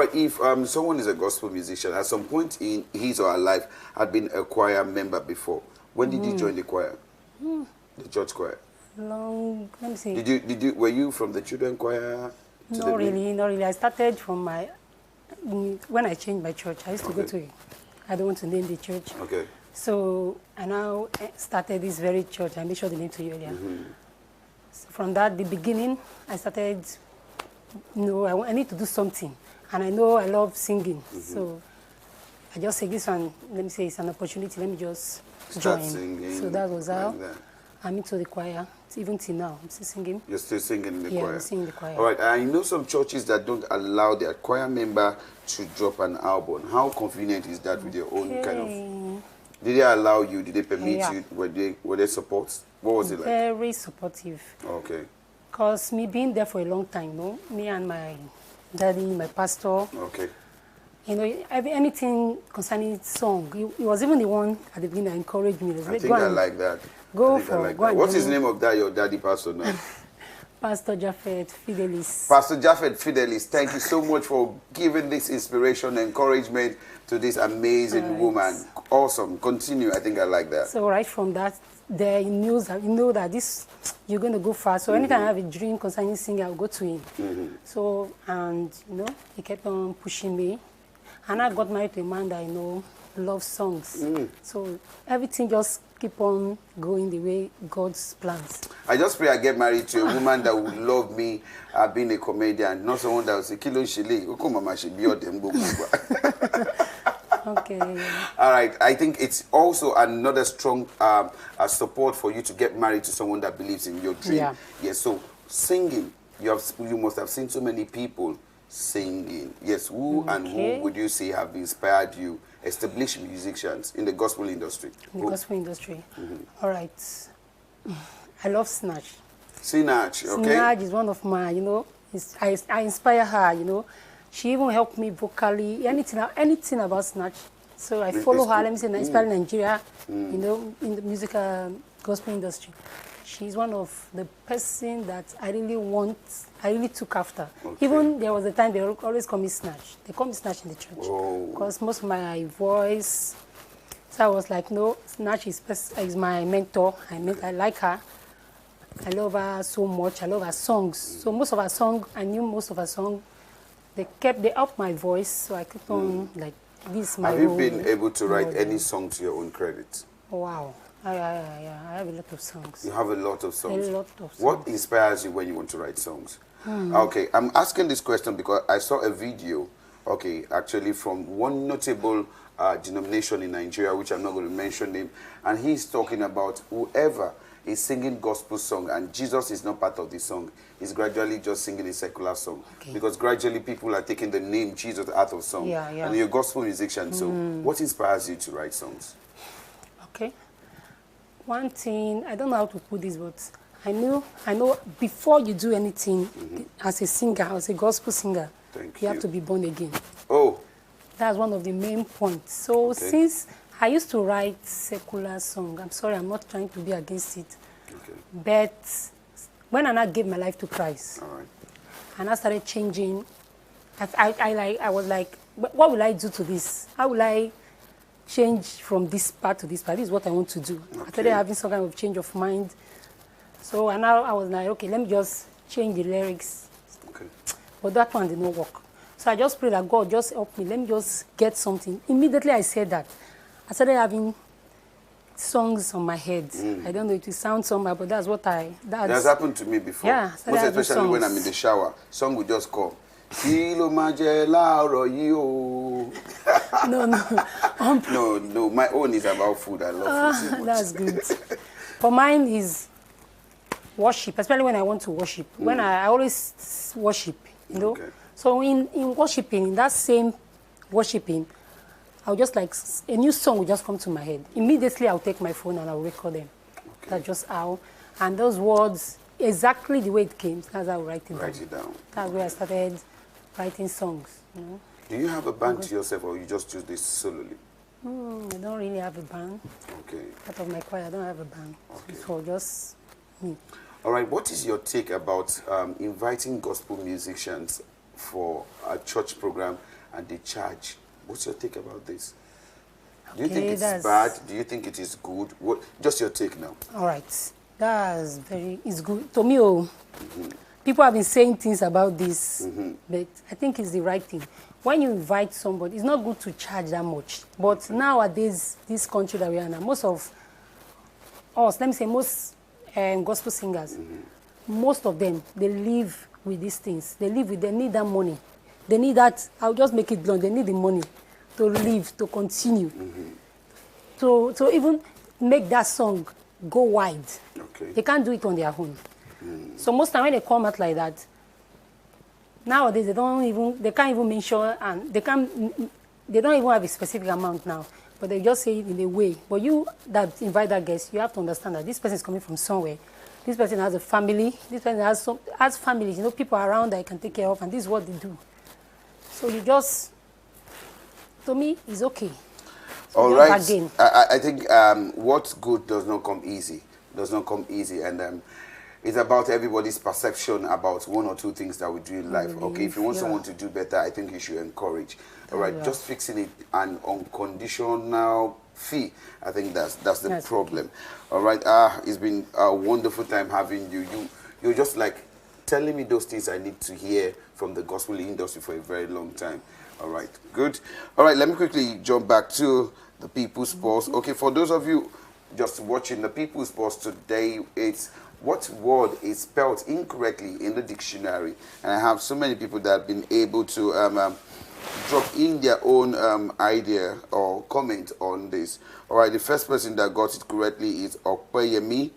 right, if someone is a gospel musician, at some point in his or her life had been a choir member before, when did you join the choir? The church choir? Let me see. Were you from the children choir? Not really. I started from when I changed my church. I used to go to, I don't want to name the church. Okay. So I now started this very church. I made sure the name to you earlier. So from that, the beginning, I started, I need to do something. And I know I love singing. So I just say this one, let me say it's an opportunity. Let me just join. Singing, so that was how that. I'm into the choir. Even till now, I'm still singing. You're still singing in the choir? Yeah, I'm singing in the choir. All right, I know some churches that don't allow their choir member to drop an album. How convenient is that with your own kind of... Did they allow you? Did they permit you? Were they support? What was it like? Very supportive. Okay. Because me being there for a long time, me and my daddy, my pastor. Okay. Anything concerning song, he was even the one at the beginning that encouraged me. I think I like that. Go for it. What's his name of that, your daddy pastor now? Pastor Japheth Fidelis. Pastor Japheth Fidelis, thank you so much for giving this inspiration and encouragement to this amazing woman. Awesome. Continue. I think I like that. So right from that, there you know that this you're going to go far. So anytime I have a dream concerning singing, I'll go to him. So, and he kept on pushing me. And I got married to a man that I know loves songs. So everything just keep on going the way God's plans. I just pray I get married to a woman that would love me being a comedian, not someone that will say, Kilo Shili, Mama should be Okay. All right. I think it's also another strong support for you to get married to someone that believes in your dream. Yeah. Yes. So singing, you must have seen so many people singing. Yes. Who and who would you say have inspired you, established musicians in the gospel industry? In the gospel industry. All right. I love Snatch. Snatch. Okay. Snatch is one of my, I inspire her. She even helped me vocally, anything about Snatch. So I follow her, let me say, inspire Nigeria, in the music gospel industry. She's one of the person that I really took after. Okay. Even there was a time they always call me Snatch. They call me Snatch in the church. Because most of my voice, so I was like, no, Snatch is my mentor. I like her. I love her so much. I love her songs. So most of her songs, I knew most of her songs. They upped my voice, so I kept on like this. Have you been able to write any song to your own credit? Wow, I have a lot of songs. You have a lot of songs. A lot of songs. What inspires you when you want to write songs? Okay, I'm asking this question because I saw a video. Okay, actually from one notable denomination in Nigeria, which I'm not going to mention name, and he's talking about whoever is singing gospel song and Jesus is not part of the song, he's gradually just singing a secular song. Okay. Because gradually people are taking the name Jesus out of song. And you're a gospel musician, so what inspires you to write songs? Okay. One thing, I don't know how to put this, but I know before you do anything as a singer, as a gospel singer, you have to be born again. Oh. That's one of the main points. So since I used to write secular songs. I'm sorry, I'm not trying to be against it. Okay. But when I gave my life to Christ, and I started changing, I was like, what will I do to this? How will I change from this part to this part? This is what I want to do. I started having some kind of change of mind. So and now I was like, okay, let me just change the lyrics. Okay. But that one did not work. So I just prayed that God just help me. Let me just get something. Immediately I said that. I started having songs on my head. I don't know if it sounds somehow, but that's what that's happened to me before. Yeah, most especially when I'm in the shower. Song will just come. No, my own is about food. I love food so much. That's good. For mine is worship, especially when I want to worship. When I always worship, So in worshiping, in that same worshiping, I'll just like, a new song will just come to my head. Immediately, I'll take my phone and I'll record them. Okay. That's just how. And those words, exactly the way it came, that's how I write it down. That's where I started writing songs. Do you have a band to yourself or you just choose this solely? I don't really have a band. Okay. Part of my choir, I don't have a band. Okay. So just me. All right, what is your take about inviting gospel musicians for a church program and they charge. What's your take about this? Do Okay, you think it's bad? Do you think it is good? What? Just your take now. All right. It's good. To me, people have been saying things about this, but I think it's the right thing. When you invite somebody, it's not good to charge that much. But nowadays, this country that we are in, most of us, let me say most gospel singers, most of them, they live with these things. They need that money. They need that, I'll just make it blunt, they need the money to live, to continue. To even make that song go wide. Okay. They can't do it on their own. So most time when they come out like that, nowadays they can't even mention, and they don't even have a specific amount now, but they just say it in a way. But you that invite that guest, you have to understand that this person is coming from somewhere. This person has a family. This person has families, people around that you can take care of, and this is what they do. So you just, to me, it's okay. So all right. I think what's good does not come easy. And it's about everybody's perception about one or two things that we do in life. Okay, if you want someone to do better, I think you should encourage. All right, just fixing it an unconditional fee. I think that's the problem. All right, it's been a wonderful time having you. You're just like telling me those things I need to hear from the gospel industry for a very long time. All right, good. All right, let me quickly jump back to the People's Pulse. Okay, for those of you just watching the People's Pulse today, it's what word is spelled incorrectly in the dictionary. And I have so many people that have been able to drop in their own idea or comment on this. All right, the first person that got it correctly is Opeyemi.